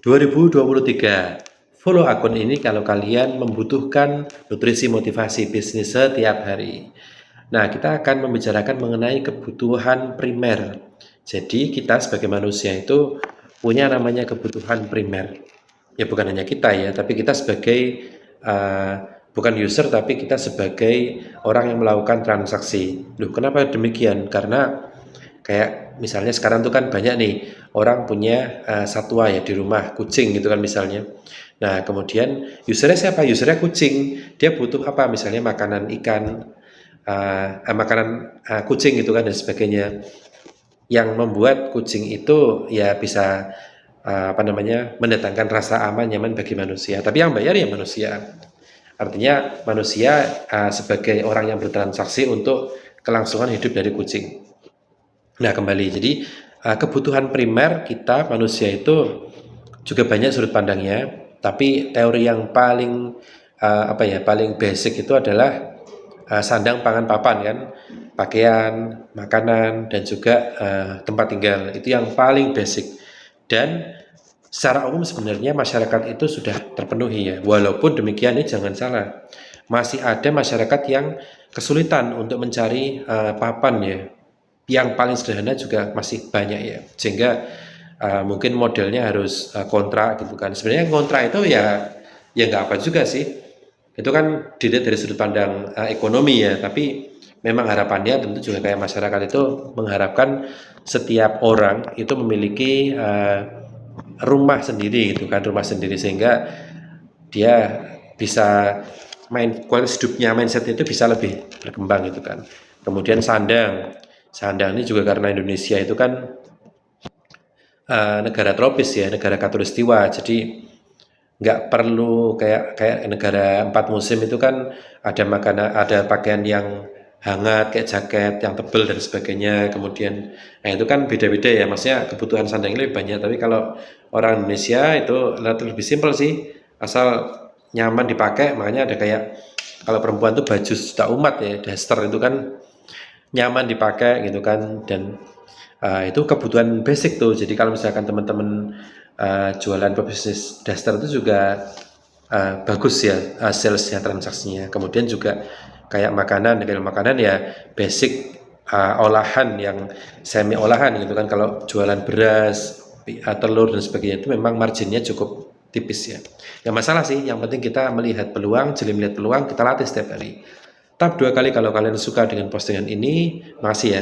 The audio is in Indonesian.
2023. Follow akun ini kalau kalian membutuhkan nutrisi motivasi bisnis setiap hari. Nah, kita akan membicarakan mengenai kebutuhan primer. Jadi, kita sebagai manusia itu punya namanya kebutuhan primer. Ya, bukan hanya kita ya, tapi kita sebagai bukan user, tapi kita sebagai orang yang melakukan transaksi. Loh, kenapa demikian? Karena kayak misalnya sekarang tuh kan banyak nih orang punya satwa ya di rumah, kucing gitu kan misalnya. Nah, kemudian usernya siapa? Usernya kucing. Dia butuh apa? Misalnya makanan ikan, makanan kucing gitu kan dan sebagainya. Yang membuat kucing itu ya bisa mendatangkan rasa aman, nyaman bagi manusia. Tapi yang bayar ya manusia. Artinya manusia sebagai orang yang bertransaksi untuk kelangsungan hidup dari kucing. Nah, kembali, jadi kebutuhan primer kita manusia itu juga banyak sudut pandangnya, tapi teori yang paling paling basic itu adalah sandang, pangan, papan kan, pakaian, makanan, dan juga tempat tinggal. Itu yang paling basic. Dan secara umum sebenarnya masyarakat itu sudah terpenuhi ya. Walaupun demikian ini jangan salah, masih ada masyarakat yang kesulitan untuk mencari papan ya. Yang paling sederhana juga masih banyak ya, sehingga mungkin modelnya harus kontrak gitu kan. Sebenarnya kontrak itu ya nggak apa juga sih, itu kan dilihat dari sudut pandang ekonomi ya, tapi memang harapannya tentu juga kayak masyarakat itu mengharapkan setiap orang itu memiliki rumah sendiri gitu kan, rumah sendiri, sehingga dia bisa kualitas hidupnya, mindset itu bisa lebih berkembang gitu kan. Kemudian sandang ini juga karena Indonesia itu kan negara tropis ya, negara khatulistiwa, jadi nggak perlu kayak negara 4 musim itu kan ada makanan, ada pakaian yang hangat kayak jaket yang tebal dan sebagainya. Kemudian itu kan beda-beda ya, maksudnya kebutuhan sandang lebih banyak. Tapi kalau orang Indonesia itu lebih simpel sih, asal nyaman dipakai. Makanya ada kayak kalau perempuan tuh baju sejuta umat ya, daster itu kan nyaman dipakai gitu kan. Dan itu kebutuhan basic tuh. Jadi kalau misalkan teman-teman jualan pebisnis daster itu juga bagus ya salesnya, transaksinya. Kemudian juga kayak makanan ya basic, olahan yang semi olahan gitu kan. Kalau jualan beras, telur dan sebagainya itu memang marginnya cukup tipis ya. Yang masalah sih, yang penting kita melihat peluang, jeli melihat peluang, kita latih setiap hari. Tap 2 kali kalau kalian suka dengan postingan ini. Makasih ya.